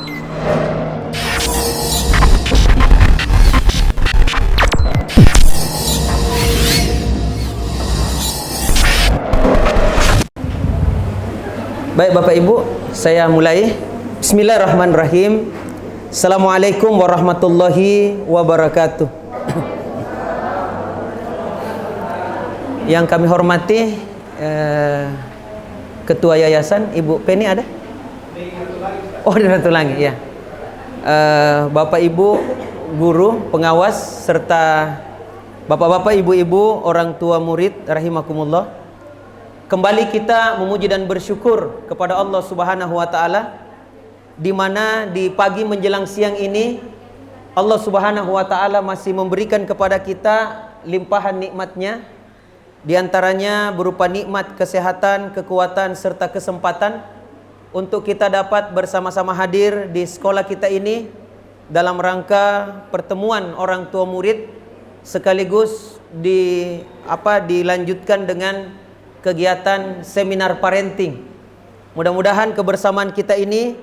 Baik Bapak Ibu, saya mulai. Bismillahirrahmanirrahim. Assalamualaikum warahmatullahi wabarakatuh. Yang kami hormati Ketua Yayasan Ibu Penny ada? Oh, di Ratulangi ya. Bapak Ibu guru, pengawas serta Bapak-bapak, ibu-ibu, orang tua murid rahimakumullah. Kembali kita memuji dan bersyukur kepada Allah Subhanahu wa taala, di mana di pagi menjelang siang ini Allah Subhanahu wa taala masih memberikan kepada kita limpahan nikmat-Nya, di antaranya berupa nikmat kesehatan, kekuatan serta kesempatan untuk kita dapat bersama-sama hadir di sekolah kita ini dalam rangka pertemuan orang tua murid, sekaligus dilanjutkan dengan kegiatan seminar parenting. Mudah-mudahan kebersamaan kita ini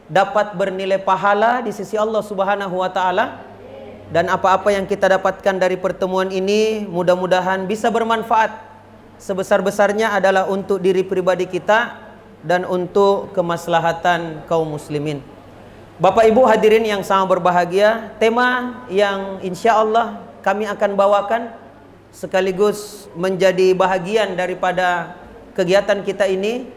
dapat bernilai pahala di sisi Allah Subhanahu wa taala, dan apa-apa yang kita dapatkan dari pertemuan ini mudah-mudahan bisa bermanfaat. Sebesar-besarnya adalah untuk diri pribadi kita dan untuk kemaslahatan kaum muslimin. Bapak Ibu hadirin yang sangat berbahagia, tema yang insya Allah kami akan bawakan sekaligus menjadi bahagian daripada kegiatan kita ini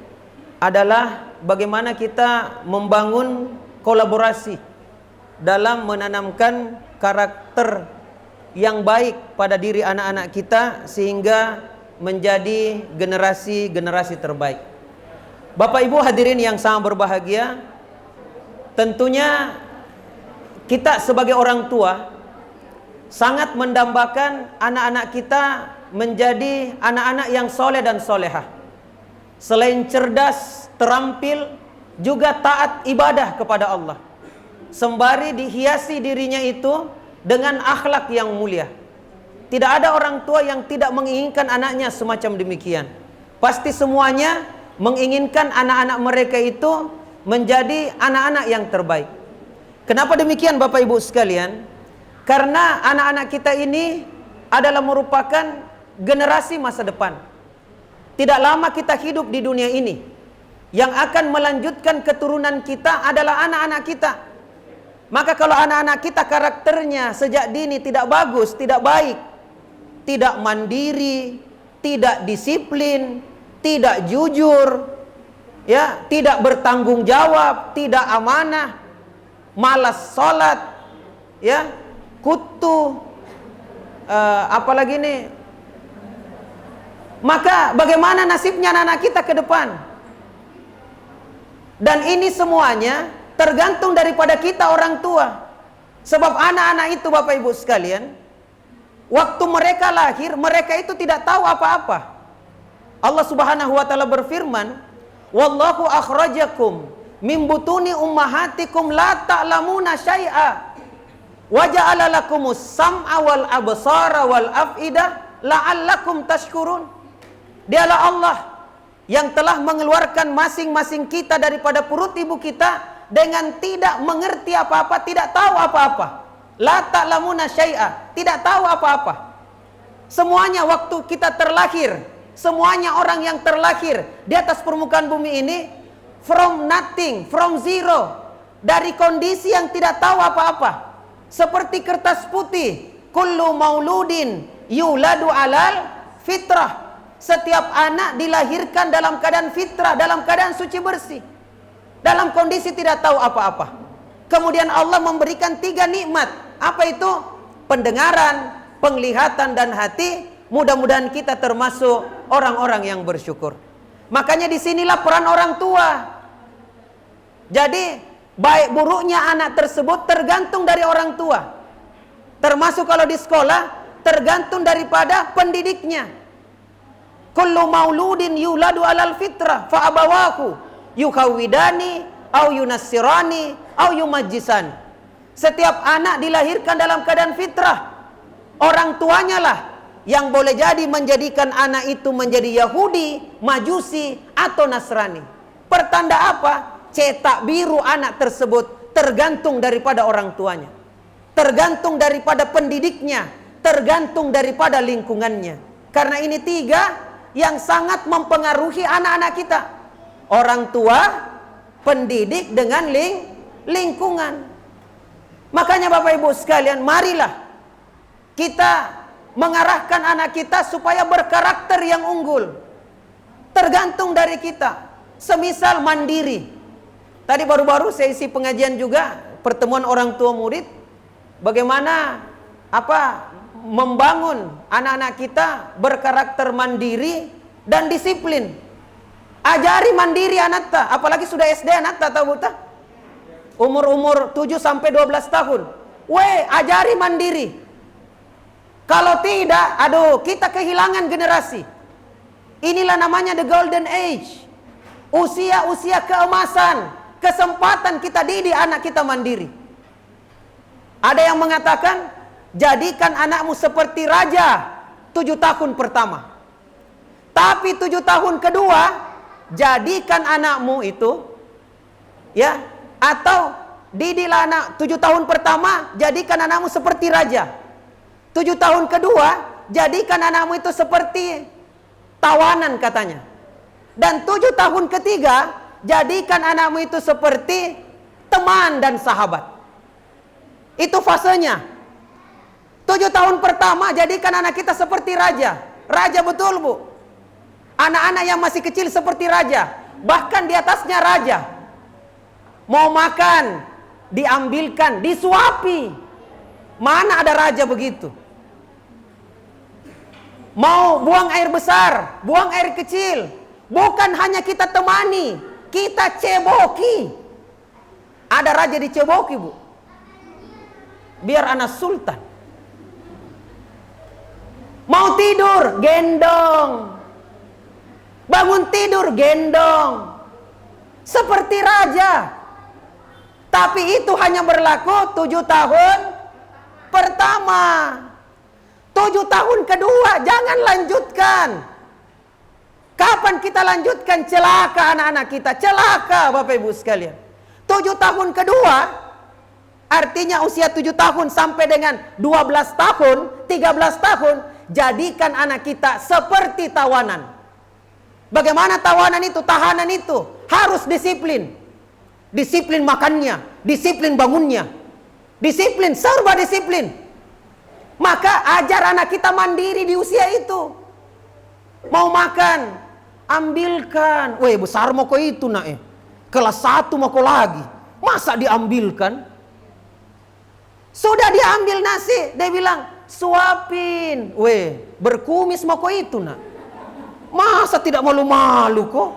adalah bagaimana kita membangun kolaborasi dalam menanamkan karakter yang baik pada diri anak-anak kita sehingga menjadi generasi-generasi terbaik. Bapak Ibu hadirin yang sangat berbahagia, tentunya kita sebagai orang tua sangat mendambakan anak-anak kita menjadi anak-anak yang soleh dan solehah. Selain cerdas, terampil, juga taat ibadah kepada Allah, sembari dihiasi dirinya itu dengan akhlak yang mulia. Tidak ada orang tua yang tidak menginginkan anaknya semacam demikian. Pasti semuanya menginginkan anak-anak mereka itu menjadi anak-anak yang terbaik. Kenapa demikian Bapak Ibu sekalian? Karena anak-anak kita ini adalah merupakan generasi masa depan. Tidak lama kita hidup di dunia ini, yang akan melanjutkan keturunan kita adalah anak-anak kita. Maka kalau anak-anak kita karakternya sejak dini tidak bagus, tidak baik, tidak mandiri, tidak disiplin, tidak jujur, ya, tidak bertanggung jawab, tidak amanah, malas sholat, ya, kutu, apalagi nih, maka bagaimana nasibnya anak-anak kita ke depan? Dan ini semuanya tergantung daripada kita orang tua. Sebab anak-anak itu Bapak Ibu sekalian, waktu mereka lahir, mereka itu tidak tahu apa-apa. Allah Subhanahu wa taala berfirman, "Wallahu akhrajakum min butuni ummahatikum la ta'lamuna syai'a wa ja'ala lakumus sam'a wal absara wal af'idah la'allakum tashkurun." Dialah Allah yang telah mengeluarkan masing-masing kita daripada perut ibu kita dengan tidak mengerti apa-apa, tidak tahu apa-apa. La ta'lamuna syai'a, tidak tahu apa-apa. Semuanya waktu kita terlahir, semuanya orang yang terlahir di atas permukaan bumi ini from nothing, from zero, dari kondisi yang tidak tahu apa-apa. Seperti kertas putih, kullu mauludin yuladu alal fitrah. Setiap anak dilahirkan dalam keadaan fitrah, dalam keadaan suci bersih, dalam kondisi tidak tahu apa-apa. Kemudian Allah memberikan 3 nikmat. Apa itu? Pendengaran, penglihatan, dan hati. Mudah-mudahan kita termasuk orang-orang yang bersyukur. Makanya disinilah peran orang tua. Jadi baik buruknya anak tersebut tergantung dari orang tua. Termasuk kalau di sekolah tergantung daripada pendidiknya. Kullu mauludin yuladu alal fitrah fa abawahu yukhawidani au yunassirani au yumajjisan. Setiap anak dilahirkan dalam keadaan fitrah. Orang tuanya lah yang boleh jadi menjadikan anak itu menjadi Yahudi, Majusi, atau Nasrani. Pertanda apa? Cetak biru anak tersebut tergantung daripada orang tuanya, tergantung daripada pendidiknya, tergantung daripada lingkungannya. Karena ini 3 yang sangat mempengaruhi anak-anak kita. Orang tua, pendidik, dengan lingkungan. Makanya Bapak Ibu sekalian, marilah kita mengarahkan anak kita supaya berkarakter yang unggul. Tergantung dari kita. Semisal mandiri. Tadi baru-baru saya isi pengajian juga, pertemuan orang tua murid, bagaimana membangun anak-anak kita berkarakter mandiri dan disiplin. Ajari mandiri anak ta, apalagi sudah SD anak ta, tahu tak? Umur 7 sampai 12 tahun. Ajari mandiri. Kalau tidak, aduh, kita kehilangan generasi. Inilah namanya the golden age. Usia keemasan, kesempatan kita didik anak kita mandiri. Ada yang mengatakan, jadikan anakmu seperti raja 7 tahun pertama. Tapi 7 tahun kedua, jadikan anakmu itu, ya, atau didiklah anak 7 tahun pertama, jadikan anakmu seperti raja. 7 tahun kedua, jadikan anakmu itu seperti tawanan katanya. Dan 7 tahun ketiga, jadikan anakmu itu seperti teman dan sahabat. Itu fasenya. 7 tahun pertama, jadikan anak kita seperti raja. Raja betul, Bu. Anak-anak yang masih kecil seperti raja. Bahkan di atasnya raja. Mau makan, diambilkan, disuapi. Mana ada raja begitu? Mau buang air besar, buang air kecil. Bukan hanya kita temani, kita ceboki. Ada raja diceboki, Bu. Biar anak sultan. Mau tidur, gendong. Bangun tidur, gendong. Seperti raja. Tapi itu hanya berlaku 7 tahun pertama. 7 tahun kedua, jangan lanjutkan. Kapan kita lanjutkan? Celaka anak-anak kita. Celaka Bapak Ibu sekalian. 7 tahun kedua, artinya usia 7 tahun sampai dengan 12 tahun, 13 tahun, jadikan anak kita seperti tawanan. Bagaimana tawanan itu, tahanan itu? Harus disiplin. Disiplin makannya, disiplin bangunnya. Disiplin, serba disiplin. Maka ajar anak kita mandiri di usia itu. Mau makan, ambilkan. Besar mau kau itu nak kelas 1 mau kau lagi. Masa diambilkan? Sudah diambil nasi, dia bilang suapin. Berkumis mau kau itu nak. Masa tidak malu-malu kok?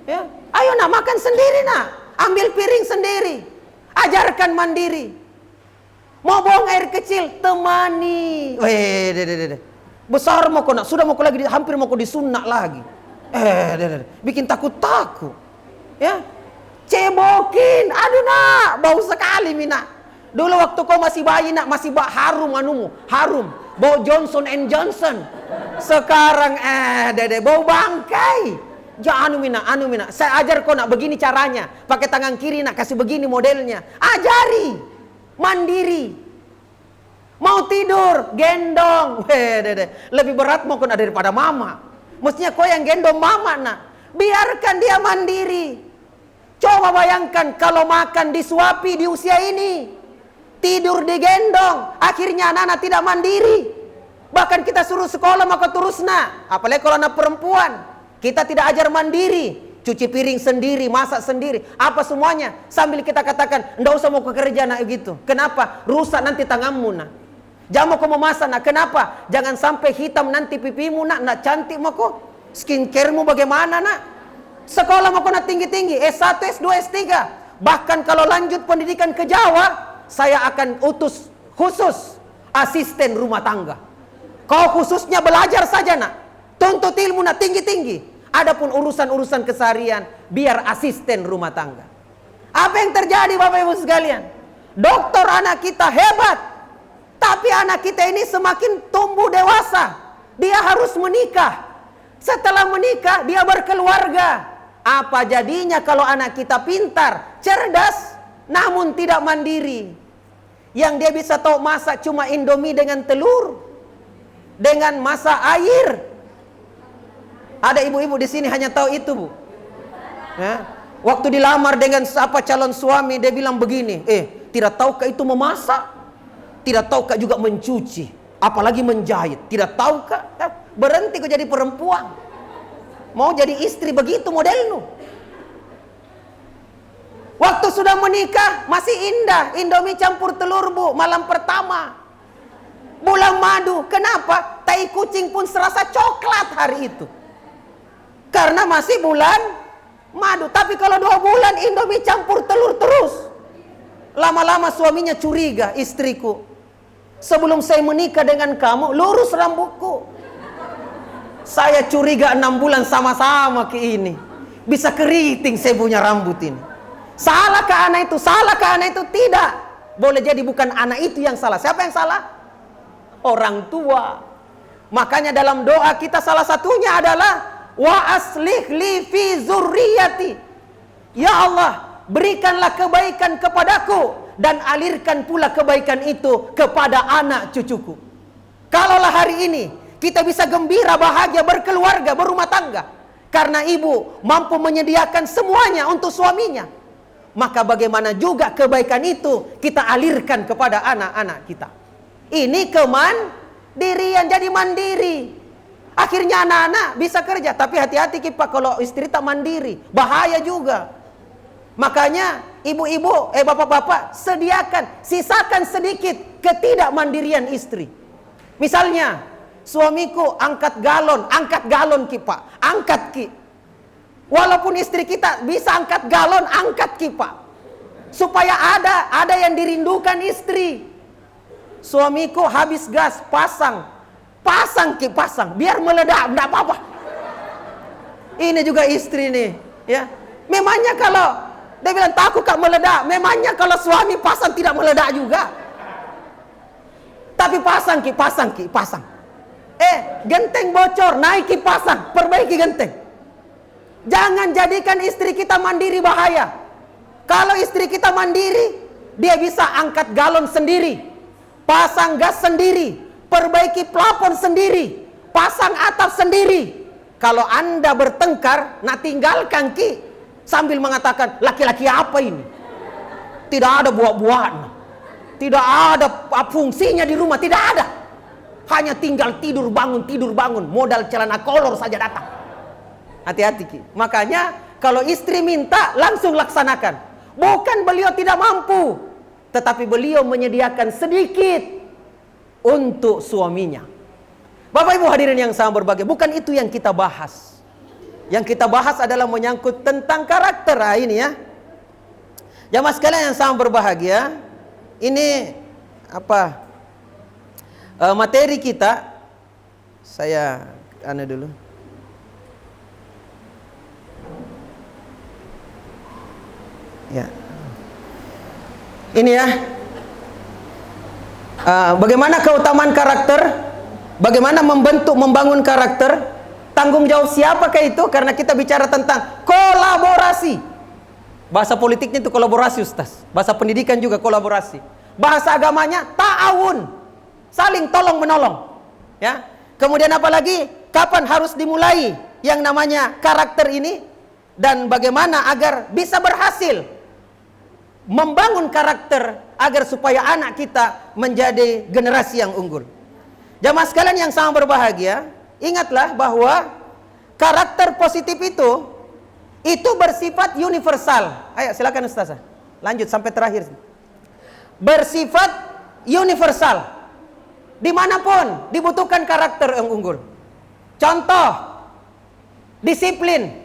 Ya, ayo nak makan sendiri nak. Ambil piring sendiri. Ajarkan mandiri. Mau buang air kecil, temani. Besar mau kau nak, sudah mau kau lagi, hampir mau kau disunat lagi. Bikin takut-takut. Ya, cebokin. Aduh nak, bau sekali mina. Dulu waktu kau masih bayi nak, masih harum anumu, harum. Bau Johnson & Johnson. Sekarang bau bangkai. Anu mina. Saya ajar kau nak begini caranya. Pakai tangan kiri nak, kasih begini modelnya. Ajari. Mandiri. Mau tidur, gendong. Lebih berat mau kena daripada mama. Mestinya kau yang gendong mama nak. Biarkan dia mandiri. Coba bayangkan kalau makan disuapi di usia ini. Tidur digendong. Akhirnya anak-anak tidak mandiri. Bahkan kita suruh sekolah maka terus nak. Apalagi kalau anak perempuan. Kita tidak ajar mandiri. Cuci piring sendiri, masak sendiri, apa semuanya. Sambil kita katakan, ndak usah mau kerja nak gitu. Kenapa? Rusak nanti tanganmu nak. Jangan mau memasak nak. Kenapa? Jangan sampai hitam nanti pipimu nak. Nak cantik mau kok. Skincaremu bagaimana nak? Sekolah mau kok nak tinggi-tinggi. S1, S2, S3. Bahkan kalau lanjut pendidikan ke Jawa, saya akan utus khusus asisten rumah tangga. Kau khususnya belajar saja nak. Tuntut ilmu nak tinggi-tinggi. Adapun urusan-urusan keseharian biar asisten rumah tangga. Apa yang terjadi Bapak Ibu sekalian? Dokter anak kita hebat, tapi anak kita ini semakin tumbuh dewasa. Dia harus menikah. Setelah menikah dia berkeluarga. Apa jadinya kalau anak kita pintar, cerdas, namun tidak mandiri. Yang dia bisa tahu masak cuma Indomie dengan telur, dengan masak air. Ada ibu-ibu di sini hanya tahu itu, Bu. Ya. Waktu dilamar dengan calon suami, dia bilang begini, tidak tahukah itu memasak? Tidak tahukah juga mencuci? Apalagi menjahit? Tidak tahukah? Berhenti kau jadi perempuan. Mau jadi istri begitu modelmu. Waktu sudah menikah masih indah, Indomie campur telur, Bu, malam pertama. Bulan madu, kenapa? Tai kucing pun serasa coklat hari itu. Karena masih bulan madu. Tapi kalau 2 bulan Indomie campur telur terus, lama-lama suaminya curiga, istriku, sebelum saya menikah dengan kamu lurus rambutku. Saya curiga 6 bulan sama-sama ke ini, bisa keriting saya punya rambut ini. Salahkah anak itu? Salahkah anak itu? Tidak. Boleh jadi bukan anak itu yang salah. Siapa yang salah? Orang tua. Makanya dalam doa kita salah satunya adalah wa aslih li fi zurriyati. Ya Allah, berikanlah kebaikan kepadaku dan alirkan pula kebaikan itu kepada anak cucuku. Kalaulah hari ini kita bisa gembira, bahagia, berkeluarga, berumah tangga karena ibu mampu menyediakan semuanya untuk suaminya, maka bagaimana juga kebaikan itu kita alirkan kepada anak-anak kita. Ini kemandirian, jadi mandiri. Akhirnya anak-anak bisa kerja, tapi hati-hati Pak kalau istri tak mandiri, bahaya juga. Makanya ibu-ibu, bapak-bapak, sisakan sedikit ketidakmandirian istri. Misalnya, suamiku angkat galon Pak, angkat Ki. Walaupun istri kita bisa angkat galon, angkat Ki Pak. Supaya ada yang dirindukan istri. Suamiku habis gas, pasang Ki, pasang, biar meledak, enggak apa-apa. Ini juga istri nih, ya. Memangnya kalau dia bilang takut Kak meledak, memangnya kalau suami pasang tidak meledak juga. Tapi pasang Ki, pasang. Genteng bocor, naik Ki, pasang, perbaiki genteng. Jangan jadikan istri kita mandiri, bahaya. Kalau istri kita mandiri, dia bisa angkat galon sendiri, pasang gas sendiri, perbaiki plafon sendiri, pasang atap sendiri. Kalau Anda bertengkar, nak tinggalkan Ki, sambil mengatakan, laki-laki apa ini? Tidak ada buah-buahan, tidak ada fungsinya di rumah, tidak ada. Hanya tinggal tidur bangun, modal celana kolor saja datang. Hati-hati Ki. Makanya kalau istri minta, langsung laksanakan. Bukan beliau tidak mampu, tetapi beliau menyediakan sedikit untuk suaminya. Bapak Ibu hadirin yang sama berbahagia, bukan itu yang kita bahas. Yang kita bahas adalah menyangkut tentang karakter. Ini ya, jamaah sekalian yang sama berbahagia, ini materi kita. Saya dulu. Ya. Ini ya. Bagaimana keutamaan karakter, bagaimana membangun karakter, tanggung jawab siapakah itu? Karena kita bicara tentang kolaborasi. Bahasa politiknya itu kolaborasi, Ustaz. Bahasa pendidikan juga kolaborasi. Bahasa agamanya ta'awun, saling tolong menolong. Ya. Kemudian apalagi kapan harus dimulai yang namanya karakter ini, dan bagaimana agar bisa berhasil membangun karakter agar supaya anak kita menjadi generasi yang unggul. Jamaah sekalian yang sangat berbahagia, ingatlah bahwa karakter positif itu bersifat universal. Ayo silakan Ustazah, lanjut sampai terakhir. Bersifat universal, dimanapun dibutuhkan karakter yang unggul. Contoh, disiplin.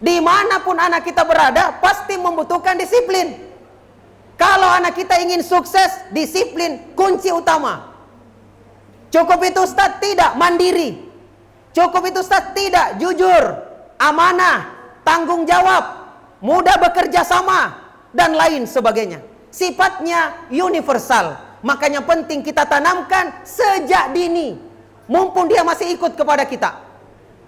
Dimanapun anak kita berada pasti membutuhkan disiplin. Kalau anak kita ingin sukses, disiplin kunci utama. Cukup itu Ustaz? Tidak. Mandiri. Cukup itu Ustaz? Tidak. Jujur, amanah, tanggung jawab, mudah bekerja sama, dan lain sebagainya. Sifatnya universal. Makanya penting kita tanamkan sejak dini, mumpung dia masih ikut kepada kita.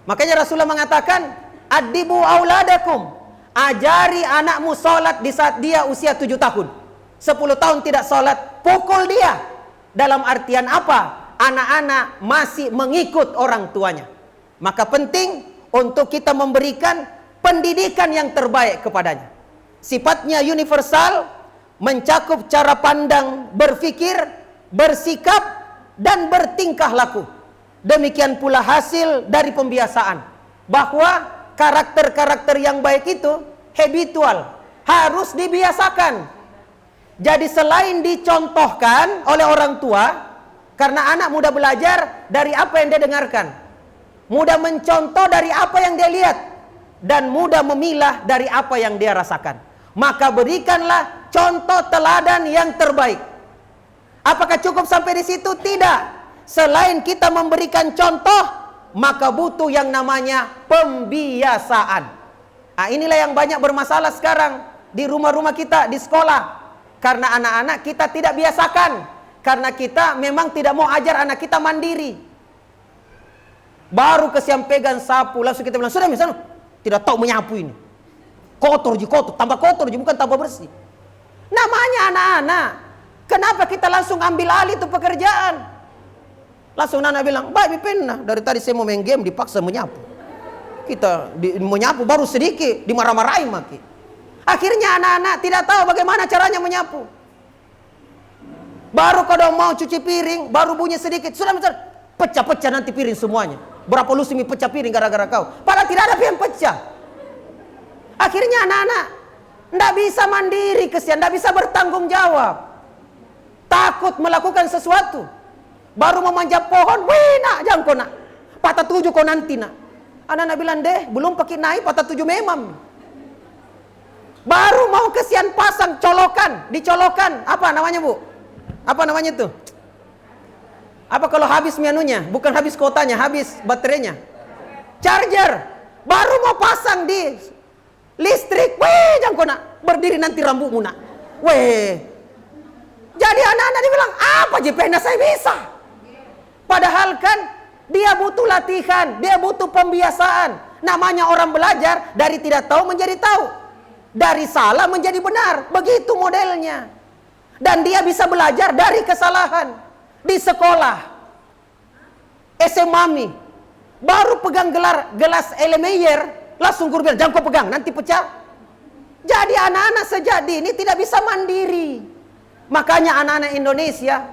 Makanya Rasulullah mengatakan, adibu auladakum, Ajari anakmu sholat di saat dia usia 7 tahun. 10 tahun tidak sholat, pukul dia. Dalam artian apa? Anak-anak masih mengikut orang tuanya. Maka penting untuk kita memberikan pendidikan yang terbaik kepadanya. Sifatnya universal, mencakup cara pandang, berfikir, bersikap, dan bertingkah laku. Demikian pula hasil dari pembiasaan. Bahwa karakter-karakter yang baik itu habitual, harus dibiasakan. Jadi selain dicontohkan oleh orang tua, karena anak mudah belajar dari apa yang dia dengarkan, mudah mencontoh dari apa yang dia lihat, dan mudah memilah dari apa yang dia rasakan. Maka berikanlah contoh teladan yang terbaik. Apakah cukup sampai di situ? Tidak. Selain kita memberikan contoh, maka butuh yang namanya pembiasaan. Nah, inilah yang banyak bermasalah sekarang di rumah-rumah kita, di sekolah. Karena anak-anak kita tidak biasakan. Karena kita memang tidak mau ajar anak kita mandiri. Baru kesian pegang sapu, langsung kita bilang, sudah misalnya, tidak tahu menyapu ini. Kotor, tambah kotor, bukan tambah bersih. Namanya anak-anak. Kenapa kita langsung ambil alih itu pekerjaan? Langsung anak bilang, baik pernah, dari tadi saya mau main game, dipaksa menyapu. Kita menyapu baru sedikit, dimarah-marahin maki. Akhirnya anak-anak tidak tahu bagaimana caranya menyapu. Baru kalau mau cuci piring, baru bunyi sedikit, sudah pecah-pecah nanti piring semuanya. Berapa lu semi pecah piring gara-gara kau? Padahal tidak ada yang pecah. Akhirnya anak-anak tidak bisa mandiri, kesian, tidak bisa bertanggung jawab. Takut melakukan sesuatu. Baru memanjat pohon, wih nak, jangan kau nak. Patah 7 kau nanti nak. Anak-anak bilang, deh, belum pakai naik, patah 7 memang. Baru mau kesian pasang colokan, dicolokan. Apa namanya bu? Apa namanya tuh? Apa kalau habis menunya? Bukan habis kuotanya, habis baterainya. Charger. Baru mau pasang di listrik. Weh, jangan kau nak. Berdiri nanti rambutmu nak. Weh. Jadi anak-anak dibilang, apa JPN saya bisa? Padahal kan dia butuh latihan, dia butuh pembiasaan. Namanya orang belajar dari tidak tahu menjadi tahu. Dari salah menjadi benar. Begitu modelnya. Dan dia bisa belajar dari kesalahan. Di sekolah SMA baru pegang gelas Erlenmeyer, langsung guru bilang, jangan kau pegang, nanti pecah. Jadi anak-anak sejak dini tidak bisa mandiri. Makanya anak-anak Indonesia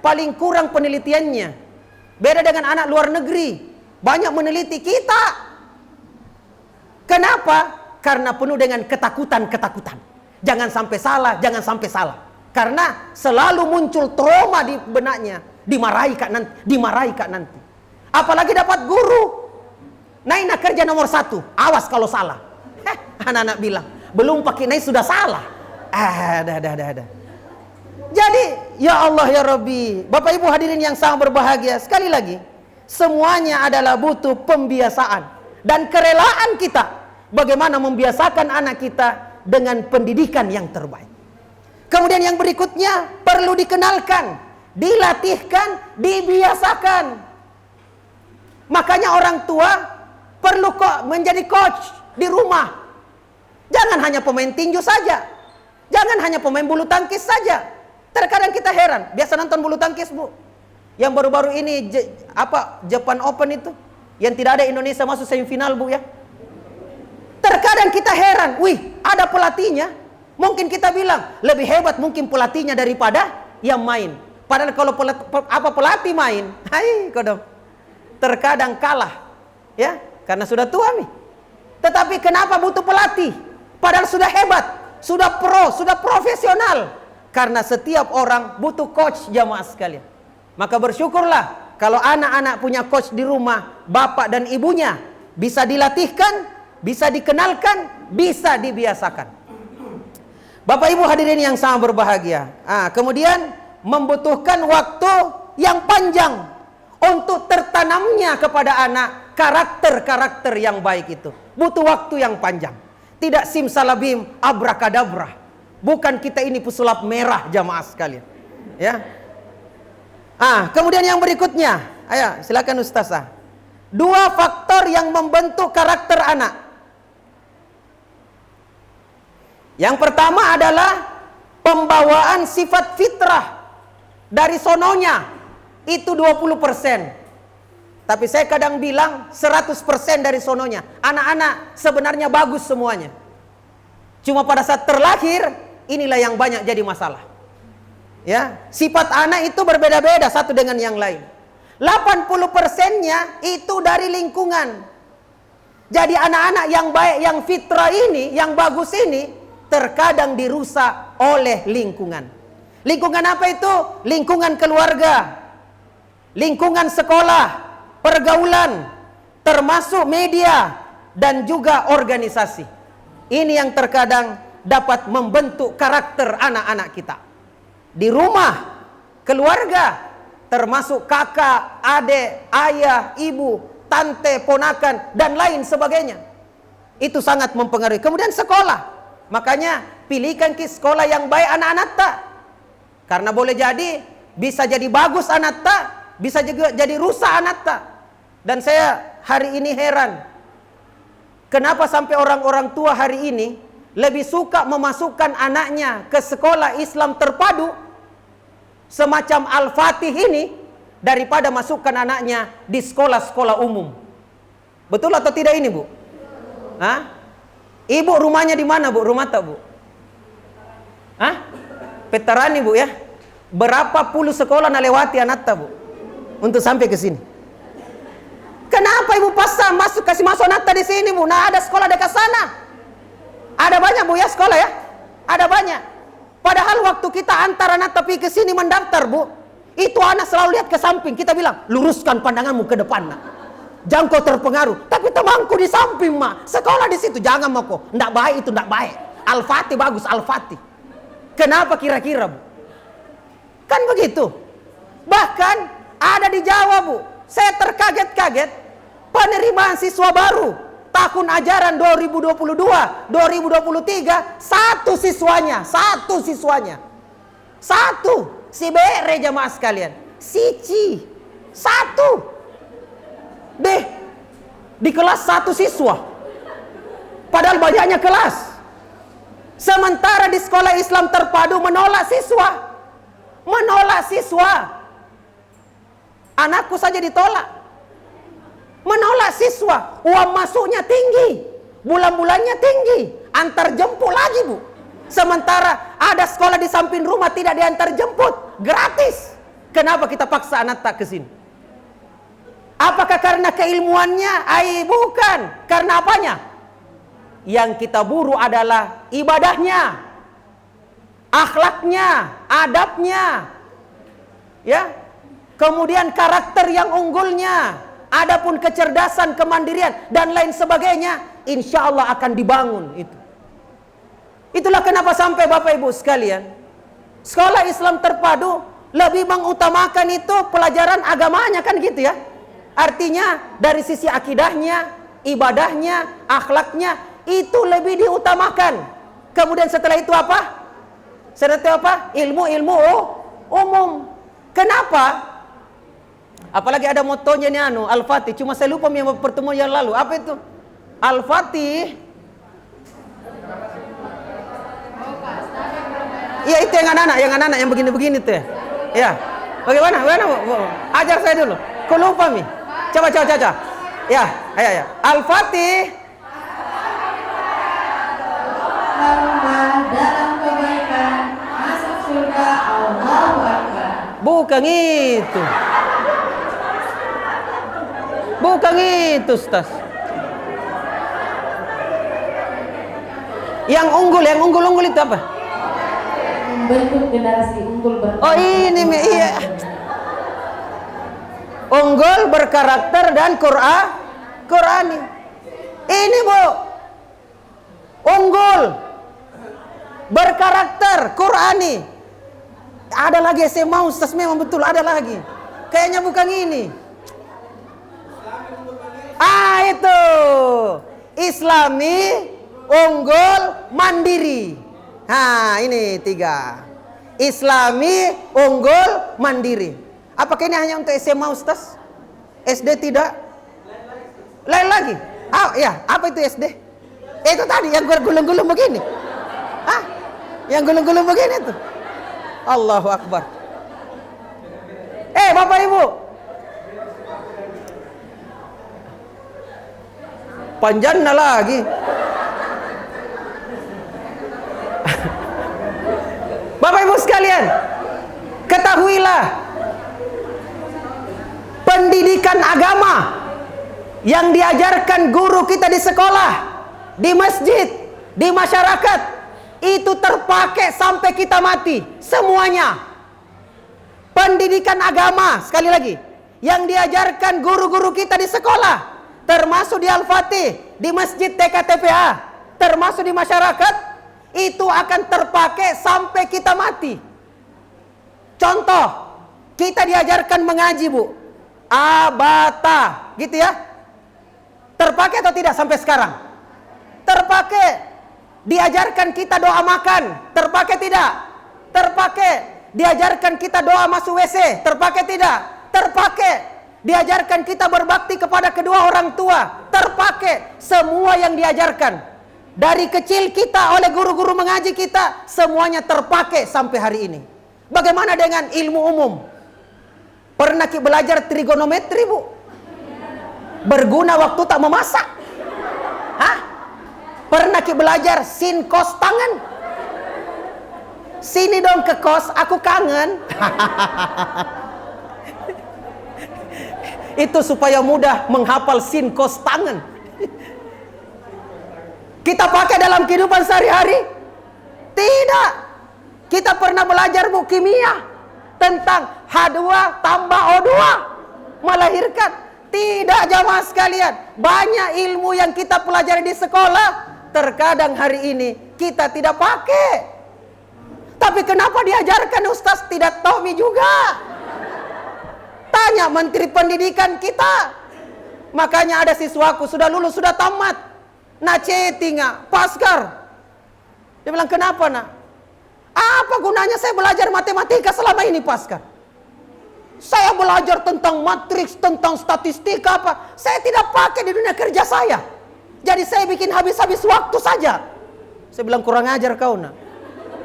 paling kurang penelitiannya. Beda dengan anak luar negeri, banyak meneliti. Kita kenapa? Karena penuh dengan ketakutan. Jangan sampai salah, jangan sampai salah. Karena selalu muncul trauma di benaknya. Dimarahi kak nanti. Apalagi dapat guru. Naina kerja nomor 1, awas kalau salah. Anak-anak bilang, belum pakai naik sudah salah. Dah. Jadi, ya Allah ya Rabbi, Bapak Ibu hadirin yang sangat berbahagia, sekali lagi, semuanya adalah butuh pembiasaan dan kerelaan kita. Bagaimana membiasakan anak kita dengan pendidikan yang terbaik. Kemudian yang berikutnya, perlu dikenalkan, dilatihkan, dibiasakan. Makanya orang tua perlu menjadi coach di rumah. Jangan hanya pemain tinju saja. Jangan hanya pemain bulu tangkis saja. Terkadang kita heran, biasa nonton bulu tangkis bu. Yang baru-baru ini Japan Open itu, yang tidak ada Indonesia masuk semifinal bu ya. Terkadang kita heran, wih ada pelatihnya. Mungkin kita bilang lebih hebat mungkin pelatihnya daripada yang main. Padahal kalau pelatih main, hai kodong, terkadang kalah, ya karena sudah tua nih. Tetapi kenapa butuh pelatih? Padahal sudah hebat, sudah pro, sudah profesional. Karena setiap orang butuh coach jamaah sekalian. Maka bersyukurlah kalau anak-anak punya coach di rumah, bapak dan ibunya bisa dilatihkan, bisa dikenalkan, bisa dibiasakan. Bapak Ibu hadirin yang sangat berbahagia. Kemudian membutuhkan waktu yang panjang untuk tertanamnya kepada anak karakter-karakter yang baik itu. Butuh waktu yang panjang. Tidak simsalabim abrakadabra. Bukan kita ini pesulap merah jamaah sekalian. Ya. Kemudian yang berikutnya, ayo silakan Ustazah. 2 faktor yang membentuk karakter anak. Yang pertama adalah pembawaan sifat fitrah dari sononya, itu 20%. Tapi saya kadang bilang 100% dari sononya. Anak-anak sebenarnya bagus semuanya. Cuma pada saat terlahir, inilah yang banyak jadi masalah. Ya, sifat anak itu berbeda-beda satu dengan yang lain. 80%-nya itu dari lingkungan. Jadi anak-anak yang baik, yang fitrah ini, yang bagus ini, terkadang dirusak oleh lingkungan. Lingkungan apa itu? Lingkungan keluarga, lingkungan sekolah, pergaulan, termasuk media, dan juga organisasi. Ini yang terkadang dapat membentuk karakter anak-anak kita. Di rumah, keluarga, termasuk kakak, adik, ayah, ibu, tante, ponakan, dan lain sebagainya. Itu sangat mempengaruhi. Kemudian sekolah. Makanya pilihkan ke sekolah yang baik anak-anak tak. Karena boleh jadi, bisa jadi bagus anak tak, bisa juga jadi rusak anak tak. Dan saya hari ini heran, kenapa sampai orang-orang tua hari ini lebih suka memasukkan anaknya ke sekolah Islam terpadu semacam Al-Fatih ini daripada masukkan anaknya di sekolah-sekolah umum. Betul atau tidak ini, Bu? Hah? Ibu rumahnya di mana, Bu? Rumah tak, Bu? Hah? Veterani, Bu, ya? Berapa puluh sekolah nalewati anak tak, Bu? Untuk sampai ke sini. Kenapa ibu pasang kasih masuk anak di sini, Bu? Nah, ada sekolah dekat sana. Ada banyak, Bu, ya, sekolah, ya? Ada banyak. Padahal waktu kita antar anak tapi ke sini mendaftar, Bu, itu anak selalu lihat ke samping. Kita bilang, luruskan pandanganmu ke depan, nak. Jangan kau terpengaruh. Tapi temanku di samping, Mak. Sekolah di situ, jangan, Mak, kok. Nggak baik itu, nggak baik. Al-Fatih bagus, Al-Fatih. Kenapa kira-kira, Bu? Kan begitu. Bahkan ada di Jawa, Bu. Saya terkaget-kaget. Penerimaan siswa baru tahun ajaran 2022-2023, satu siswanya, si bere jamaah sekalian, Sici, satu, deh, di kelas satu siswa, padahal banyaknya kelas. Sementara di sekolah Islam terpadu menolak siswa, anakku saja ditolak. Menolak siswa, uang masuknya tinggi, bulan-bulannya tinggi, antar jemput lagi, Bu. Sementara ada sekolah di samping rumah tidak diantar jemput, gratis. Kenapa kita paksa anak tak ke sini? Apakah karena keilmuannya? Bukan. Karena apanya? Yang kita buru adalah ibadahnya, akhlaknya, adabnya, ya. Kemudian karakter yang unggulnya. Adapun kecerdasan, kemandirian, dan lain sebagainya, insya Allah akan dibangun itu. Itulah kenapa sampai Bapak Ibu sekalian, sekolah Islam terpadu lebih mengutamakan itu pelajaran agamanya, kan gitu ya. Artinya dari sisi akidahnya, ibadahnya, akhlaknya, itu lebih diutamakan. Kemudian setelah itu apa? Setelah itu apa? Ilmu umum. Kenapa? Apalagi ada motonya nih Al-Fatih. Cuma saya lupa pertemuan yang lalu. Apa itu? Al-Fatih. Iya, itu yang anak-anak yang begini-begini tuh ya. Ya. Bagaimana? Ajar saya dulu. Kau lupa mi? Coba. Ya, ayo. Al-Fatih. Dalam kebaikan masuk surga, Allahu Akbar. Bukan itu. Bukan itu, Ustaz. Yang unggul itu apa? Membentuk generasi unggul berkarakter. Oh, ini iya. Unggul, berkarakter, dan Qurani. Ini, Bu. Unggul, berkarakter, Qurani. Ada lagi, saya mau, Ustaz, memang betul ada lagi. Kayaknya bukan ini. Itu Islami, unggul, mandiri. Ini 3. Islami, unggul, mandiri. Apakah ini hanya untuk SMA, Ustaz? SD tidak? Lain lagi? Ya, apa itu SD? Itu tadi yang gulung-gulung begini. Hah? Yang gulung-gulung begini tuh. Allahu Akbar. Bapak Ibu. Panjangnya lagi. Bapak Ibu sekalian, ketahuilah pendidikan agama yang diajarkan guru kita di sekolah, di masjid, di masyarakat, itu terpakai sampai kita mati. Semuanya. Pendidikan agama, sekali lagi, yang diajarkan guru-guru kita di sekolah, termasuk di Al-Fatih, di masjid TKTPA, termasuk di masyarakat, itu akan terpakai sampai kita mati. Contoh, kita diajarkan mengaji, Bu. Abata, gitu ya. Terpakai atau tidak sampai sekarang? Terpakai. Diajarkan kita doa makan, terpakai tidak? Terpakai. Diajarkan kita doa masuk WC, terpakai tidak? Terpakai. Diajarkan kita berbakti kepada kedua orang tua, terpakai. Semua yang diajarkan dari kecil kita oleh guru-guru mengaji kita, semuanya terpakai sampai hari ini. Bagaimana dengan ilmu umum? Pernah belajar trigonometri, Bu? Berguna waktu tak memasak? Hah? Pernah belajar sin kos tangan? Sini dong ke kos, aku kangen. Itu supaya mudah menghafal sin kos tangan. Kita pakai dalam kehidupan sehari-hari? Tidak. Kita pernah belajar, Bu, kimia tentang H2 tambah O2 melahirkan. Tidak, jamaah sekalian. Banyak ilmu yang kita pelajari di sekolah, terkadang hari ini kita tidak pakai. Tapi kenapa diajarkan Ustaz tidak tohmi juga? Tanya Menteri Pendidikan kita. Makanya ada siswaku sudah lulus, sudah tamat. Nacetinga, Paskar. Dia bilang, kenapa nak? Apa gunanya saya belajar matematika selama ini, Paskar? Saya belajar tentang matriks, tentang statistik apa. Saya tidak pakai di dunia kerja saya. Jadi saya bikin habis-habis waktu saja. Saya bilang, kurang ajar kau nak.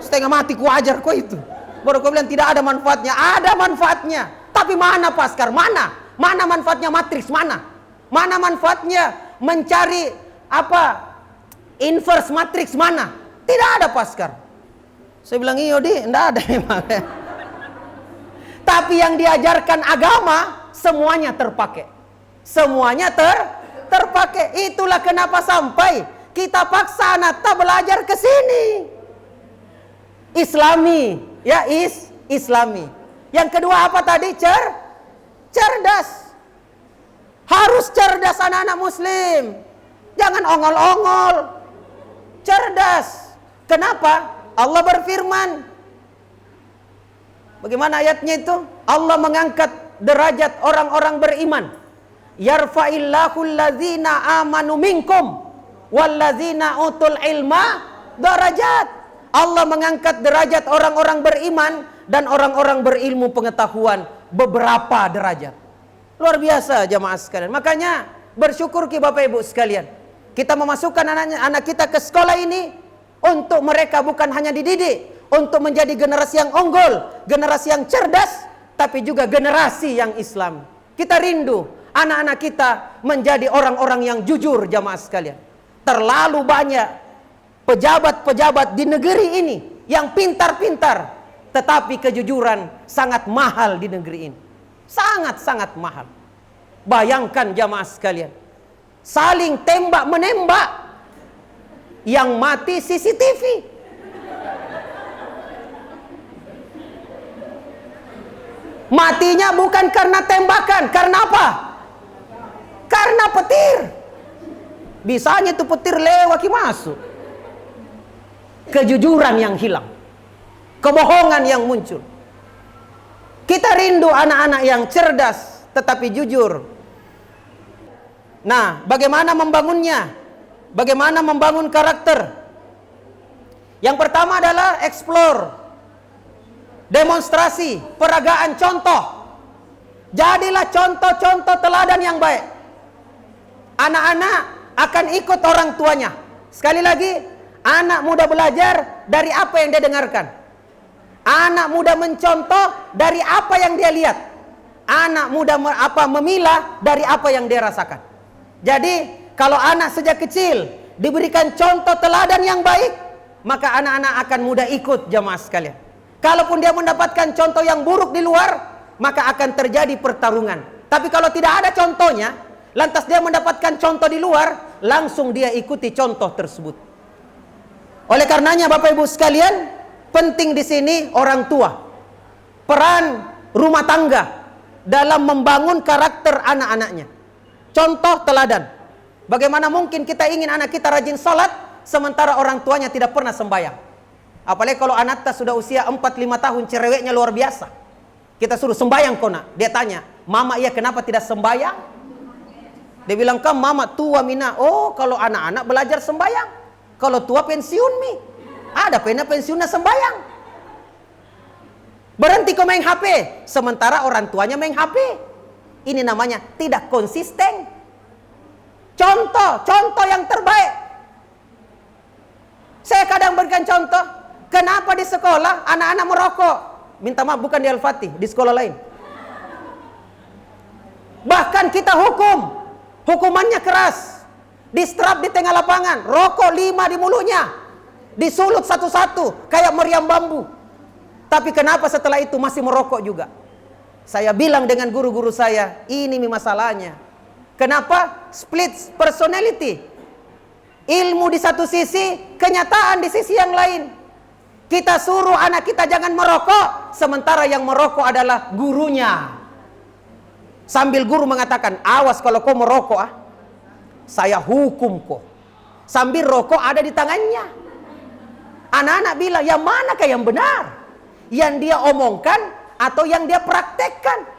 Setengah mati ku ajar kau itu. Baru kau bilang tidak ada manfaatnya. Ada manfaatnya. Tapi mana, Paskar? Mana? Mana manfaatnya matriks? Mana? Mana manfaatnya mencari inverse matriks? Mana? Tidak ada, Paskar. Saya bilang, iya di, tidak ada memang. Tapi yang diajarkan agama semuanya terpakai. Semuanya terpakai. Itulah kenapa sampai kita paksa anak belajar ke sini. Islami, ya Islami. Yang kedua apa tadi? Cerdas. Harus cerdas anak-anak muslim. Jangan ongol-ongol. Cerdas. Kenapa? Allah berfirman. Bagaimana ayatnya itu? Allah mengangkat derajat orang-orang beriman. Yarfa'illahu allazina amanu minkum wallazina utul ilma darajat. Allah mengangkat derajat orang-orang beriman dan orang-orang berilmu pengetahuan beberapa derajat. Luar biasa jamaah sekalian. Makanya bersyukur Bapak Ibu sekalian. Kita memasukkan anak kita ke sekolah ini untuk mereka bukan hanya dididik, untuk menjadi generasi yang unggul, generasi yang cerdas, tapi juga generasi yang Islam. Kita rindu anak-anak kita menjadi orang-orang yang jujur jamaah sekalian. Terlalu banyak pejabat-pejabat di negeri ini yang pintar-pintar, tetapi kejujuran sangat mahal di negeri ini. Sangat-sangat mahal. Bayangkan jamaah sekalian, saling tembak-menembak, yang mati CCTV. Matinya bukan karena tembakan, karena apa? Karena petir. Bisanya itu petir lewat masuk. Kejujuran yang hilang, kebohongan yang muncul. Kita rindu anak-anak yang cerdas tetapi jujur. Nah, bagaimana membangunnya? Bagaimana membangun karakter? Yang pertama adalah explore, demonstrasi, peragaan contoh. Jadilah contoh-contoh teladan yang baik. Anak-anak akan ikut orang tuanya. Sekali lagi, anak muda belajar dari apa yang dia dengarkan. Anak muda mencontoh dari apa yang dia lihat. Anak muda memilah dari apa yang dia rasakan. Jadi kalau anak sejak kecil diberikan contoh teladan yang baik, maka anak-anak akan mudah ikut, jamaah sekalian. Kalaupun dia mendapatkan contoh yang buruk di luar, maka akan terjadi pertarungan. Tapi kalau tidak ada contohnya, lantas dia mendapatkan contoh di luar, langsung dia ikuti contoh tersebut. Oleh karenanya Bapak Ibu sekalian, penting di sini orang tua, peran rumah tangga dalam membangun karakter anak-anaknya. Contoh teladan. Bagaimana mungkin kita ingin anak kita rajin sholat, sementara orang tuanya tidak pernah sembahyang. Apalagi kalau anak kita sudah usia 4-5 tahun, cerewetnya luar biasa. Kita suruh sembahyang kona. Dia tanya, mama iya kenapa tidak sembahyang? Dia bilang, kan mama tua mina. Oh, kalau anak-anak belajar sembahyang. Kalau tua pensiun mi. Ada pensiunnya sembahyang. Berhenti kau main HP, sementara orang tuanya main HP. Ini namanya tidak konsisten. Contoh yang terbaik. Saya kadang berikan contoh, kenapa di sekolah anak-anak merokok? Minta maaf, bukan di Al-Fatih, di sekolah lain. Bahkan kita hukumannya keras. Distrap di tengah lapangan, rokok 5 di mulutnya, disulut satu-satu kayak meriam bambu. Tapi kenapa setelah itu masih merokok juga? Saya bilang dengan guru-guru saya, ini masalahnya. Kenapa? Split personality. Ilmu di satu sisi, kenyataan di sisi yang lain. Kita suruh anak kita jangan merokok, sementara yang merokok adalah gurunya. Sambil guru mengatakan, awas kalau kau merokok saya hukum kau. Sambil rokok ada di tangannya. Anak-anak bilang, yang manakah yang benar? Yang dia omongkan atau yang dia praktekkan?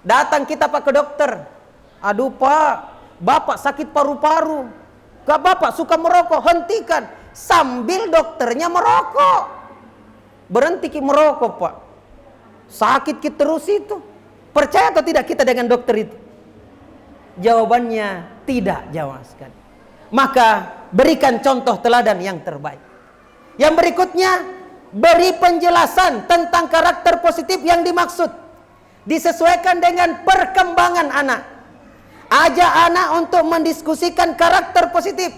Datang kita Pak ke dokter. Aduh Pak, Bapak sakit paru-paru. Bapak suka merokok, hentikan. Sambil dokternya merokok. Berhenti merokok Pak. Sakit kita terus itu. Percaya atau tidak kita dengan dokter itu? Jawabannya tidak, jawab sekali. Maka berikan contoh teladan yang terbaik. Yang berikutnya, beri penjelasan tentang karakter positif yang dimaksud. Disesuaikan dengan perkembangan anak. Ajak anak untuk mendiskusikan karakter positif.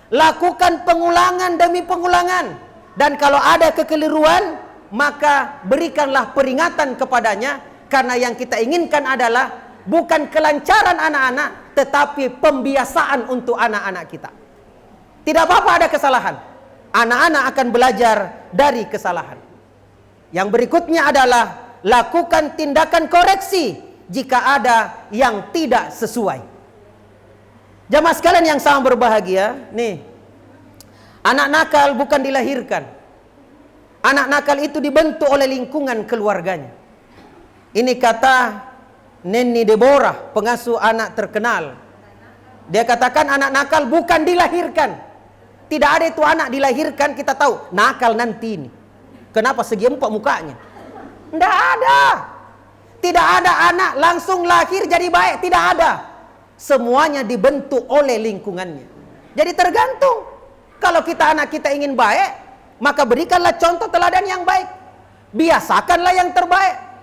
Lakukan pengulangan demi pengulangan. Dan kalau ada kekeliruan, maka berikanlah peringatan kepadanya. Karena yang kita inginkan adalah bukan kelancaran anak-anak, tetapi pembiasaan untuk anak-anak kita. Tidak apa-apa ada kesalahan. Anak-anak akan belajar dari kesalahan. Yang berikutnya adalah lakukan tindakan koreksi jika ada yang tidak sesuai. Jamaah sekalian yang sangat berbahagia, nih. Anak nakal bukan dilahirkan. Anak nakal itu dibentuk oleh lingkungan keluarganya. Ini kata Nenny Deborah, pengasuh anak terkenal. Dia katakan anak nakal bukan dilahirkan. Tidak ada itu anak dilahirkan kita tahu nakal nanti ini. Kenapa segi 4 mukanya? Tidak ada. Tidak ada anak langsung lahir jadi baik. Tidak ada. Semuanya dibentuk oleh lingkungannya. Jadi tergantung. Kalau anak kita ingin baik, maka berikanlah contoh teladan yang baik. Biasakanlah yang terbaik.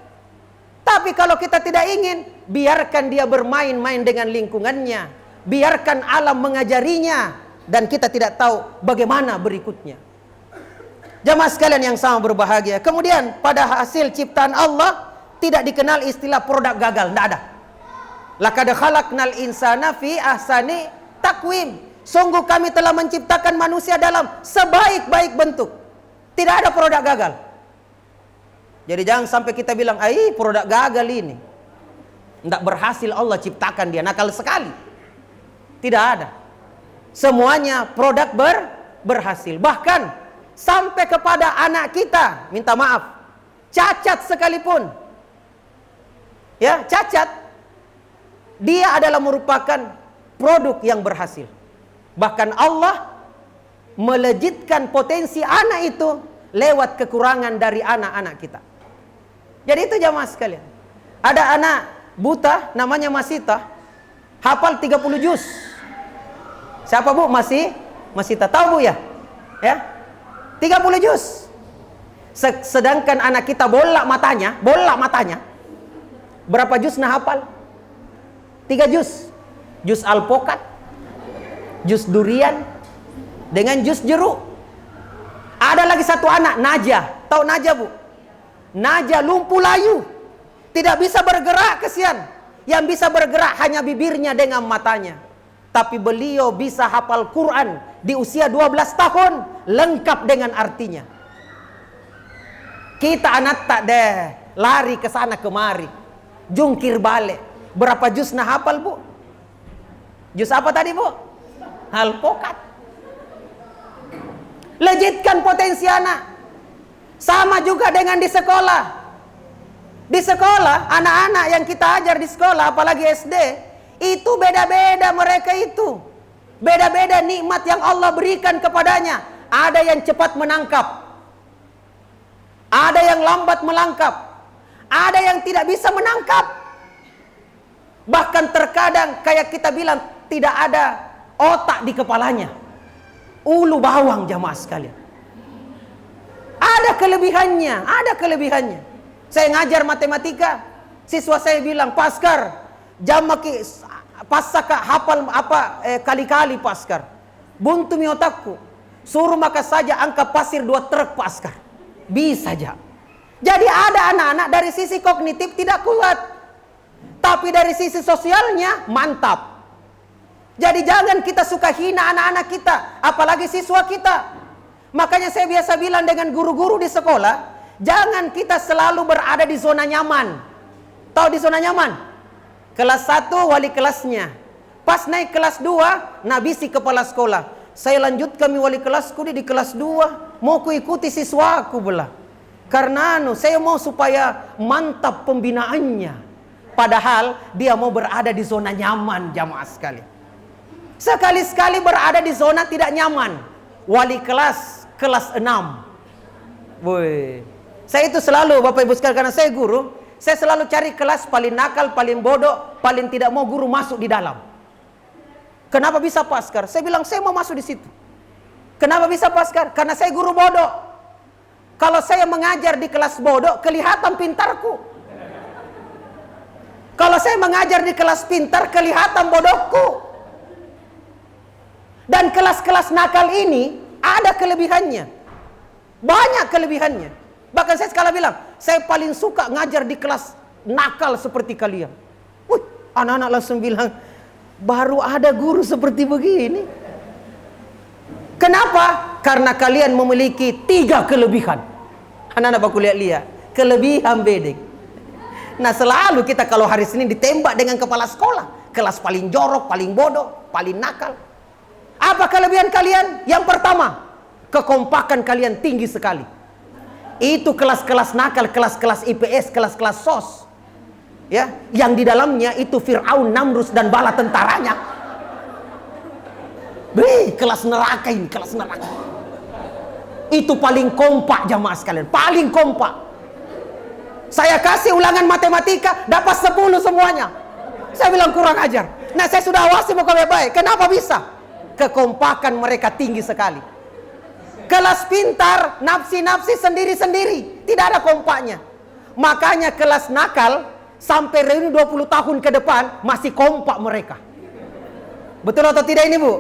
Tapi kalau kita tidak ingin, biarkan dia bermain-main dengan lingkungannya. Biarkan alam mengajarinya. Dan kita tidak tahu bagaimana berikutnya. Jamaah sekalian yang sangat berbahagia. Kemudian pada hasil ciptaan Allah tidak dikenal istilah produk gagal. Tidak ada. Laqad khalaqnal insana fi ahsani taqwim. Sungguh kami telah menciptakan manusia dalam sebaik-baik bentuk. Tidak ada produk gagal. Jadi jangan sampai kita bilang, produk gagal ini. Tidak berhasil Allah ciptakan dia, nakal sekali. Tidak ada. Semuanya produk berhasil. Bahkan sampai kepada anak kita, minta maaf, cacat sekalipun. Ya, cacat. Dia adalah merupakan produk yang berhasil. Bahkan Allah melejitkan potensi anak itu lewat kekurangan dari anak-anak kita. Jadi itu jamaah sekalian. Ada anak buta namanya Masita, hafal 30 juz. Siapa Bu? Masita. Tahu Bu ya? Ya. 30 juz. Sedangkan anak kita bolak matanya. Berapa juz nah hafal? 3 juz. Juz alpokat, juz durian, dengan juz jeruk. Ada lagi satu anak, Najah. Tahu Najah, Bu? Najah lumpuh layu. Tidak bisa bergerak, kesian. Yang bisa bergerak hanya bibirnya dengan matanya. Tapi beliau bisa hafal Quran di usia 12 tahun. Lengkap dengan artinya. Kita anak tak deh. Lari ke sana kemari. Jungkir balik. Berapa juz nah hafal, Bu? Juz apa tadi, Bu? Alpokat. Legitkan potensi anak. Sama juga dengan di sekolah. Di sekolah, anak-anak yang kita ajar di sekolah, apalagi SD, itu beda-beda mereka itu. Beda-beda nikmat yang Allah berikan kepadanya. Ada yang cepat menangkap. Ada yang lambat melangkap. Ada yang tidak bisa menangkap. Bahkan terkadang kayak kita bilang, tidak ada otak di kepalanya. Ulu bawang jamaah sekalian. Ada kelebihannya. Saya ngajar matematika, siswa saya bilang, Paskar, jamaki pasaka hafal kali-kali Paskar. Buntu mi otakku. Suruh maka saja angka pasir 2 truk Paskar. Bisa aja. Jadi ada anak-anak dari sisi kognitif tidak kuat. Tapi dari sisi sosialnya mantap. Jadi jangan kita suka hina anak-anak kita, apalagi siswa kita. Makanya saya biasa bilang dengan guru-guru di sekolah, jangan kita selalu berada di zona nyaman. Tahu di zona nyaman? Kelas 1 wali kelasnya. Pas naik kelas 2, nabisi kepala sekolah. Saya lanjutkan wali kelasku di kelas 2, mau kuikuti siswaku belah. Karena saya mau supaya mantap pembinaannya. Padahal dia mau berada di zona nyaman, jamaah sekalian. Sekali-sekali berada di zona tidak nyaman. Wali kelas 6. Woi. Saya itu selalu, Bapak Ibu sekalian, karena saya guru, saya selalu cari kelas paling nakal, paling bodoh, paling tidak mau guru masuk di dalam. Kenapa bisa Paskar? Saya bilang saya mau masuk di situ. Kenapa bisa Paskar? Karena saya guru bodoh. Kalau saya mengajar di kelas bodoh, kelihatan pintarku. Kalau saya mengajar di kelas pintar, kelihatan bodohku. Dan kelas-kelas nakal ini ada kelebihannya. Banyak kelebihannya. Bahkan saya sekali bilang, saya paling suka ngajar di kelas nakal seperti kalian. Wih, anak-anak langsung bilang, baru ada guru seperti begini. Kenapa? Karena kalian memiliki 3 kelebihan. Anak-anak baku lihat-lihat. Kelebihan bedek. Nah selalu kita kalau hari Senin ditembak dengan kepala sekolah. Kelas paling jorok, paling bodoh, paling nakal. Apa kelebihan kalian? Yang pertama, kekompakan kalian tinggi sekali. Itu kelas-kelas nakal, kelas-kelas IPS, kelas-kelas SOS. Ya, yang di dalamnya itu Fir'aun, Namrus dan bala tentaranya. Kelas neraka ini, kelas neraka. Itu paling kompak jamaah sekalian, paling kompak. Saya kasih ulangan matematika, dapat 10 semuanya. Saya bilang kurang ajar. Nah, saya sudah awasi pokoknya baik. Kenapa bisa? Kekompakan mereka tinggi sekali. Kelas pintar, nafsi-nafsi sendiri-sendiri. Tidak ada kompaknya. Makanya kelas nakal, sampai reuni 20 tahun ke depan, masih kompak mereka. Betul atau tidak ini, Bu?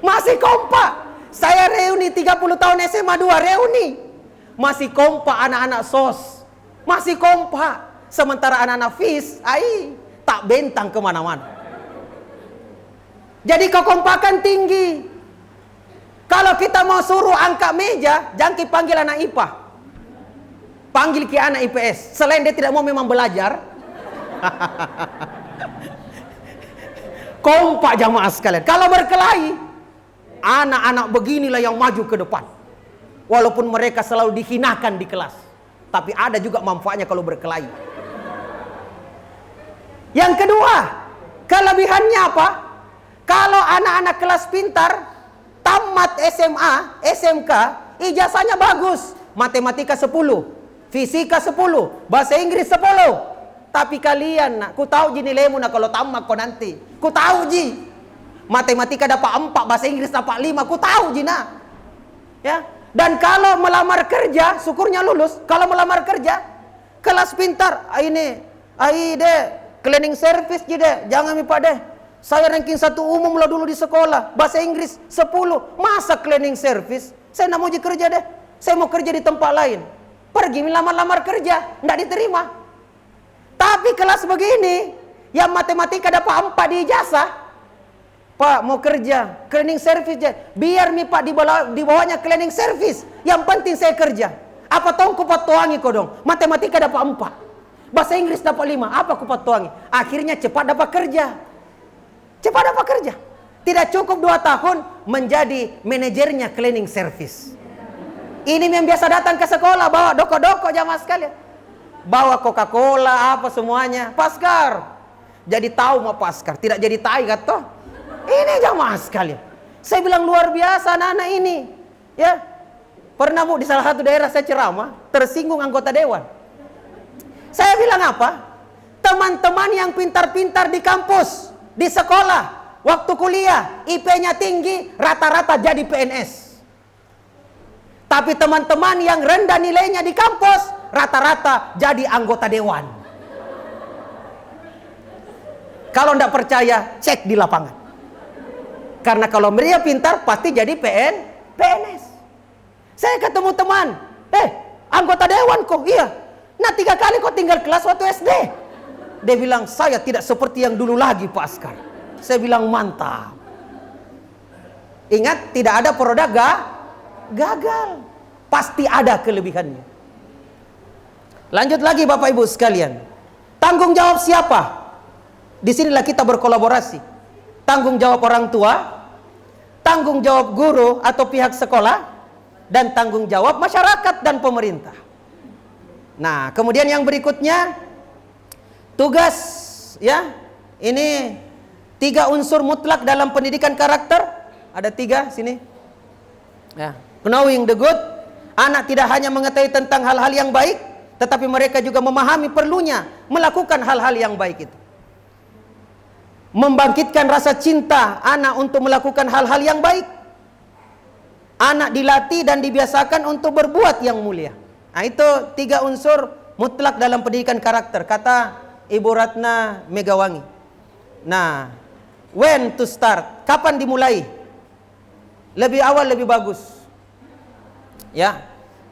Masih kompak. Saya reuni 30 tahun SMA 2, reuni. Masih kompak anak-anak SOS. Masih kompak. Sementara anak-anak FIS, tak bentang kemana-mana. Jadi kekompakan tinggi. Kalau kita mau suruh angkat meja, jangan panggil anak IPA. Panggil ke anak IPS. Selain dia tidak mau memang belajar. Kompak jamaah sekalian. Kalau berkelahi, anak-anak beginilah yang maju ke depan. Walaupun mereka selalu dihinakan di kelas. Tapi ada juga manfaatnya kalau berkelahi. Yang kedua, kelebihannya apa? Kalau anak-anak kelas pintar, tamat SMA, SMK, ijazahnya bagus. Matematika 10, fisika 10, bahasa Inggris 10. Tapi kalian, nak, ku tahu ji nilaimu nak kalau tamat kau nanti. Ku tahu ji. Matematika dapat 4, bahasa Inggris dapat 5, ku tahu ji nak. Ya. Dan kalau melamar kerja, syukurnya lulus. Kalau melamar kerja, kelas pintar, ini, deh, cleaning service je jangan mi Pak deh. Saya ranking 1 umum lah dulu di sekolah, bahasa Inggris 10, masa cleaning service? Saya nak mau kerja deh, saya mau kerja di tempat lain. Pergi melamar-lamar kerja, ndak diterima. Tapi kelas begini, yang matematika dapat 4 di ijazah, Pak mau kerja cleaning service je. Biar mi Pak di bawahnya cleaning service. Yang penting saya kerja. Apa tong ku patuangi kau dong? Matematika dapat 4. Bahasa Inggris dapat 5. Apa ku patuangi? Akhirnya cepat dapat kerja. Cepat dapat kerja. Tidak cukup 2 tahun menjadi manajernya cleaning service. Ini yang biasa datang ke sekolah bawa doko-doko jamaah sekalian. Bawa Coca-Cola apa semuanya. Paskar. Jadi tahu mau paskar, tidak jadi tai kata. Ini jamaah sekalian. Saya bilang luar biasa anak-anak ini. Ya. Pernah Bu di salah satu daerah saya ceramah, tersinggung anggota dewan. Saya bilang apa? Teman-teman yang pintar-pintar di kampus, di sekolah, waktu kuliah, IP-nya tinggi, rata-rata jadi PNS. Tapi teman-teman yang rendah nilainya di kampus, rata-rata jadi anggota dewan. Kalau tidak percaya, cek di lapangan. Karena kalau mereka pintar, pasti jadi PNS. Saya ketemu teman, anggota dewan kok, iya. Nah 3 kali kok tinggal kelas waktu SD. Dia bilang, saya tidak seperti yang dulu lagi Pak Askar. Saya bilang, mantap. Ingat, tidak ada produk gagal. Pasti ada kelebihannya. Lanjut lagi Bapak Ibu sekalian. Tanggung jawab siapa? Disinilah kita berkolaborasi. Tanggung jawab orang tua, tanggung jawab guru atau pihak sekolah, dan tanggung jawab masyarakat dan pemerintah. Nah, kemudian yang berikutnya, tugas, ya, ini 3 unsur mutlak dalam pendidikan karakter. Ada 3 sini. Ya, knowing the good, anak tidak hanya mengetahui tentang hal-hal yang baik, tetapi mereka juga memahami perlunya melakukan hal-hal yang baik itu. Membangkitkan rasa cinta anak untuk melakukan hal-hal yang baik. Anak dilatih dan dibiasakan untuk berbuat yang mulia. Nah itu 3 unsur mutlak dalam pendidikan karakter, kata Ibu Ratna Megawangi. Nah, when to start? Kapan dimulai? Lebih awal lebih bagus. Ya,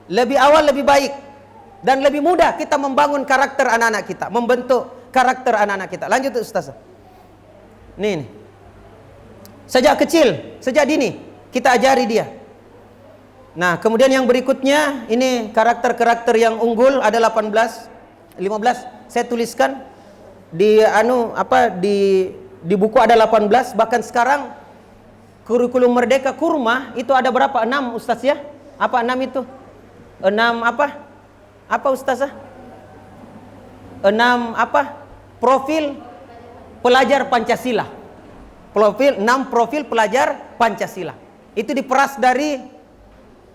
lebih awal lebih baik. Dan lebih mudah kita membangun karakter anak-anak kita, membentuk karakter anak-anak kita. Lanjut Ustazah. Nih. Sejak kecil, sejak dini kita ajari dia. Nah, kemudian yang berikutnya ini karakter-karakter yang unggul ada 15. Saya tuliskan di di buku ada 18, bahkan sekarang kurikulum Merdeka Kurma itu ada berapa? 6 Ustaz ya? Apa 6 itu? 6 apa? Apa Ustazah? 6 apa? Profil pelajar Pancasila. 6 profil pelajar Pancasila. Itu diperas dari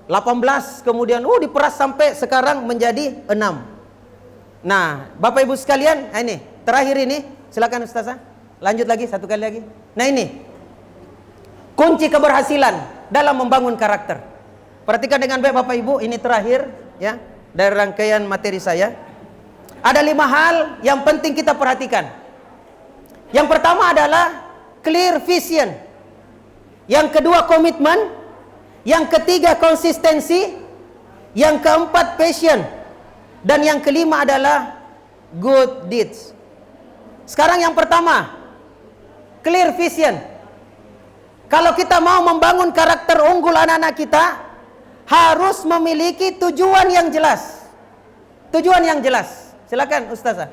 18 kemudian diperas sampai sekarang menjadi 6. Nah, Bapak Ibu sekalian, ini terakhir ini, silakan Ustazah. Lanjut lagi 1 kali lagi. Nah, ini kunci keberhasilan dalam membangun karakter. Perhatikan dengan baik Bapak Ibu, ini terakhir ya dari rangkaian materi saya. Ada 5 hal yang penting kita perhatikan. Yang pertama adalah clear vision. Yang kedua komitmen. Yang ketiga konsistensi. Yang keempat passion. Dan yang kelima adalah good deeds. Sekarang yang pertama, clear vision. Kalau kita mau membangun karakter unggul anak-anak kita, harus memiliki tujuan yang jelas. Tujuan yang jelas. Silakan Ustazah.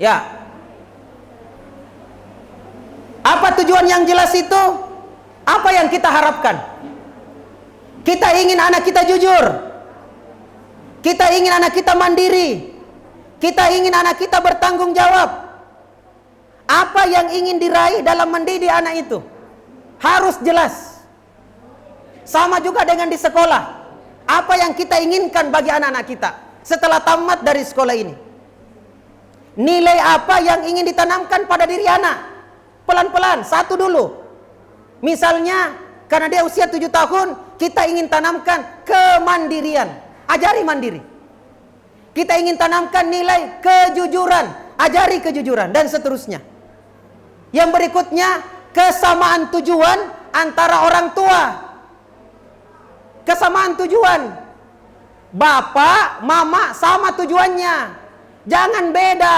Ya. Apa tujuan yang jelas itu? Apa yang kita harapkan? Kita ingin anak kita jujur. Kita ingin anak kita mandiri. Kita ingin anak kita bertanggung jawab. Apa yang ingin diraih dalam mendidik anak itu? Harus jelas. Sama juga dengan di sekolah. Apa yang kita inginkan bagi anak-anak kita setelah tamat dari sekolah ini? Nilai apa yang ingin ditanamkan pada diri anak? Pelan-pelan, satu dulu. Misalnya Karena dia usia 7 tahun, kita ingin tanamkan kemandirian. Ajari mandiri. Kita ingin tanamkan nilai kejujuran. Ajari kejujuran. Dan seterusnya. Yang berikutnya, kesamaan tujuan antara orang tua. Kesamaan tujuan. Bapak, mama sama tujuannya. Jangan beda.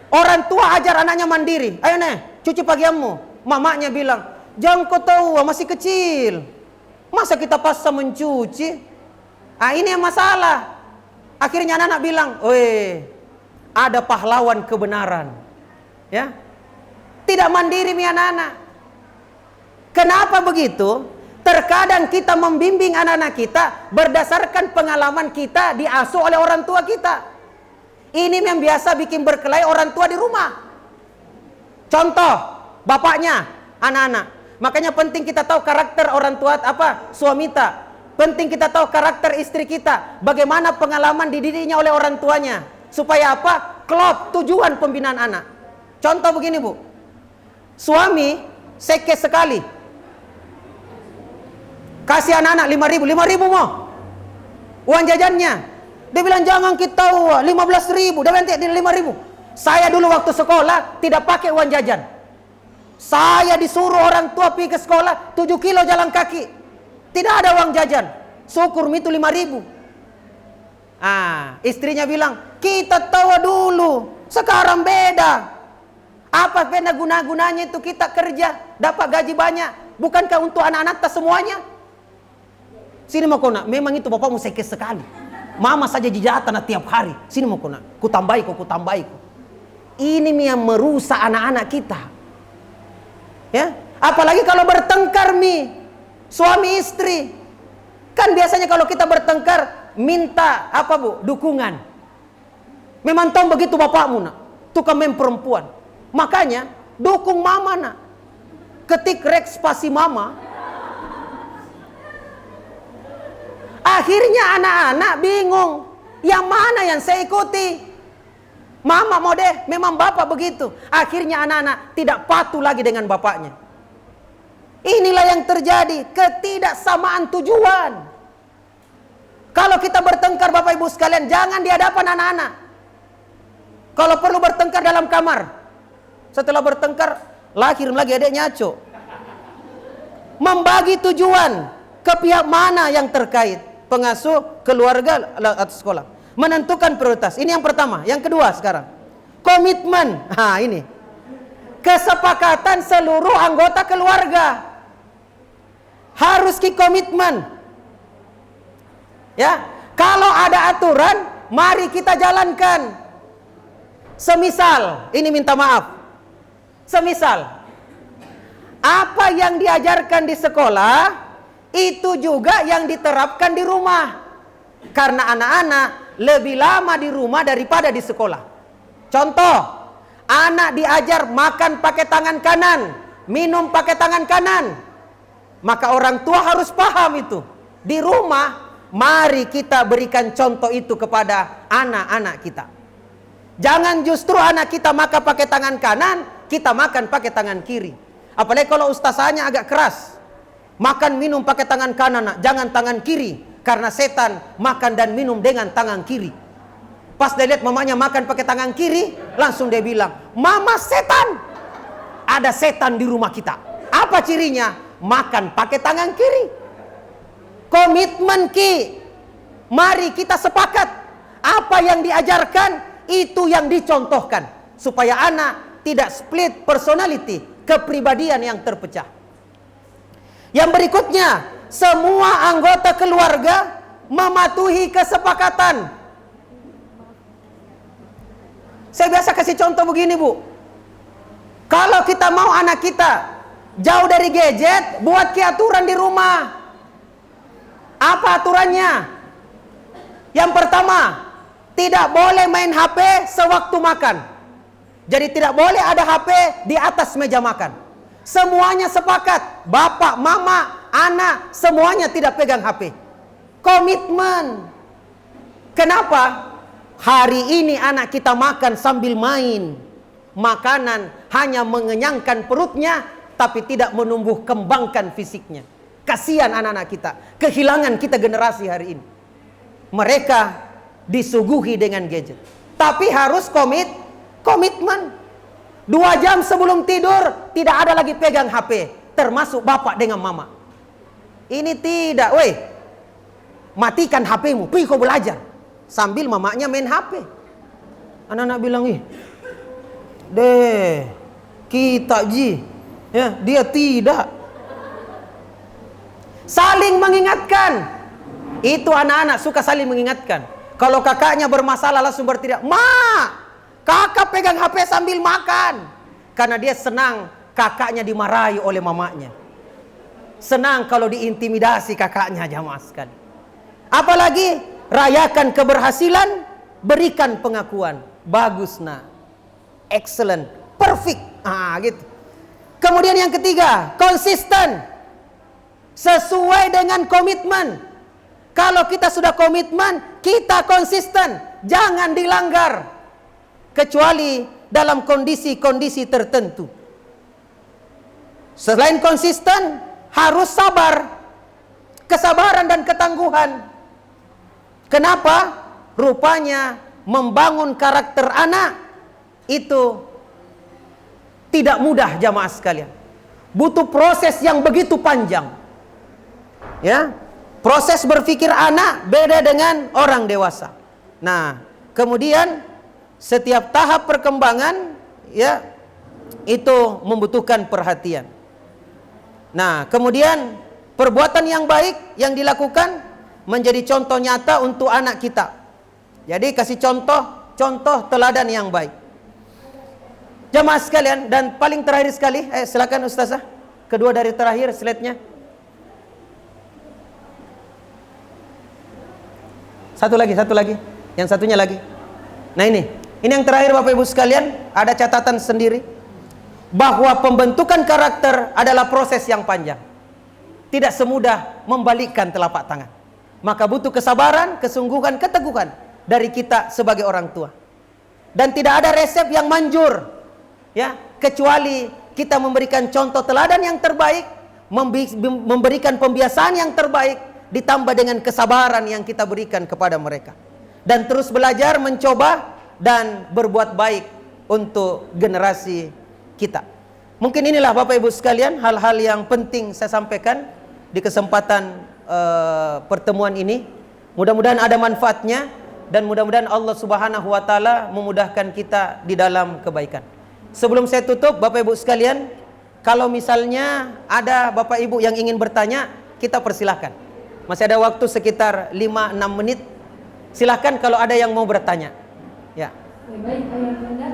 Orang tua ajar anaknya mandiri. Ayo nih, cuci pakaianmu. Mamanya bilang, jangan kau tahu, masih kecil. Masa kita paksa mencuci? Ini yang masalah. Akhirnya anak-anak bilang, weh, ada pahlawan kebenaran. Ya, tidak mandiri mi anak-anak. Kenapa begitu? Terkadang kita membimbing anak-anak kita berdasarkan pengalaman kita diasuh oleh orang tua kita. Ini yang biasa bikin berkelahi orang tua di rumah. Contoh, bapaknya, anak-anak. Makanya penting kita tahu karakter orang tua suami kita. Penting kita tahu karakter istri kita. Bagaimana pengalaman dididiknya oleh orang tuanya. Supaya apa? Klop tujuan pembinaan anak. Contoh begini, Bu. Suami sekes sekali. Kasih anak-anak 5.000. 5.000 mau. Uang jajannya. Dia bilang jangan kita 15.000. Dia nanti 5.000. Saya dulu waktu sekolah tidak pakai uang jajan. Saya disuruh orang tua pergi ke sekolah 7 kilo jalan kaki. Tidak ada uang jajan. Syukur itu 5.000. Istrinya bilang, kita tahu dulu. Sekarang beda. Apa beda guna-gunanya itu kita kerja dapat gaji banyak? Bukankah untuk anak-anak tak semuanya? Sini mau kau nak. Memang itu bapakmu sekes sekali. Mama saja jijatan tiap hari. Sini mau kau nak. Ku tambahi kau. Ini yang merusak anak-anak kita. Ya, apalagi kalau bertengkar suami istri. Kan biasanya kalau kita bertengkar minta dukungan. Memang tahu begitu bapakmu nak. Tukang perempuan. Makanya dukung mama nak. Ketik rek spasi mama. Akhirnya anak-anak bingung. Yang mana yang saya ikuti? Mama mau deh, memang bapak begitu. Akhirnya anak-anak tidak patuh lagi dengan bapaknya. Inilah yang terjadi, ketidaksamaan tujuan. Kalau kita bertengkar Bapak Ibu sekalian, jangan di hadapan anak-anak. Kalau perlu bertengkar dalam kamar. Setelah bertengkar, lahir lagi adiknya Aco. Membagi tujuan ke pihak mana yang terkait. Pengasuh, keluarga, atau sekolah. Menentukan prioritas. Ini yang pertama. Yang kedua sekarang. Komitmen. Ini. Kesepakatan seluruh anggota keluarga. Harus komitmen. Ya. Kalau ada aturan, mari kita jalankan. Semisal, ini minta maaf. Semisal, apa yang diajarkan di sekolah, itu juga yang diterapkan di rumah. Karena anak-anak lebih lama di rumah daripada di sekolah. Contoh, anak diajar makan pakai tangan kanan, minum pakai tangan kanan. Maka orang tua harus paham itu. Di rumah, mari kita berikan contoh itu kepada anak-anak kita. Jangan justru anak kita makan pakai tangan kanan, kita makan pakai tangan kiri. Apalagi kalau ustazahnya agak keras. Makan minum pakai tangan kanan, jangan tangan kiri. Karena setan makan dan minum dengan tangan kiri. Pas dia lihat mamanya makan pakai tangan kiri, langsung dia bilang, "Mama setan." Ada setan di rumah kita. Apa cirinya? Makan pakai tangan kiri. Komitmen mari kita sepakat. Apa yang diajarkan, itu yang dicontohkan. Supaya anak tidak split personality, kepribadian yang terpecah. Yang berikutnya, semua anggota keluarga mematuhi kesepakatan. Saya biasa kasih contoh begini, Bu. Kalau kita mau anak kita jauh dari gadget, buat aturan di rumah. Apa aturannya? Yang pertama, tidak boleh main HP sewaktu makan. Jadi tidak boleh ada HP di atas meja makan. Semuanya sepakat, bapak, mama, anak, semuanya tidak pegang HP. Komitmen. Kenapa? Hari ini anak kita makan sambil main. Makanan hanya mengenyangkan perutnya, tapi tidak menumbuh kembangkan fisiknya. Kasihan anak-anak kita, kehilangan kita generasi hari ini. Mereka disuguhi dengan gadget, tapi harus komitmen. 2 jam sebelum tidur tidak ada lagi pegang HP, termasuk bapak dengan mama. Ini tidak, weh. Matikan HP-mu, pergi kau belajar. Sambil mamanya main HP. Anak-anak bilang, kita ji, ya, dia tidak. Saling mengingatkan. Itu anak-anak suka saling mengingatkan. Kalau kakaknya bermasalah langsung berteriak, "Ma, kakak pegang HP sambil makan." Karena dia senang kakaknya dimarahi oleh mamanya. Senang kalau diintimidasi kakaknya, jamaah sekali. Apalagi rayakan keberhasilan, berikan pengakuan. Bagus nak, excellent, perfect. Gitu. Kemudian yang ketiga, konsisten. Sesuai dengan komitmen. Kalau kita sudah komitmen, kita konsisten. Jangan dilanggar. Kecuali dalam kondisi-kondisi tertentu. Selain konsisten, harus sabar. Kesabaran dan ketangguhan. Kenapa? Rupanya membangun karakter anak itu tidak mudah, jamaah sekalian. Butuh proses yang begitu panjang. Ya, proses berpikir anak beda dengan orang dewasa. Nah, kemudian setiap tahap perkembangan, ya, itu membutuhkan perhatian. Nah, kemudian perbuatan yang baik yang dilakukan menjadi contoh nyata untuk anak kita. Jadi kasih contoh teladan yang baik. Jamaah sekalian, dan paling terakhir sekali, silakan Ustazah, kedua dari terakhir slide-nya. Satu lagi, yang satunya lagi. Nah ini yang terakhir Bapak Ibu sekalian, ada catatan sendiri bahwa pembentukan karakter adalah proses yang panjang. Tidak semudah membalikkan telapak tangan. Maka butuh kesabaran, kesungguhan, keteguhan dari kita sebagai orang tua. Dan tidak ada resep yang manjur, ya, kecuali kita memberikan contoh teladan yang terbaik, memberikan pembiasaan yang terbaik, ditambah dengan kesabaran yang kita berikan kepada mereka. Dan terus belajar, mencoba, dan berbuat baik untuk generasi kita. Mungkin inilah Bapak Ibu sekalian hal-hal yang penting saya sampaikan di kesempatan pertemuan ini. Mudah-mudahan ada manfaatnya, dan mudah-mudahan Allah Subhanahu wa taala memudahkan kita di dalam kebaikan. Sebelum saya tutup, Bapak Ibu sekalian, kalau misalnya ada Bapak Ibu yang ingin bertanya, kita persilahkan. Masih ada waktu sekitar 5-6 menit. Silahkan kalau ada yang mau bertanya. Ya. Baik, Ayah Bunda.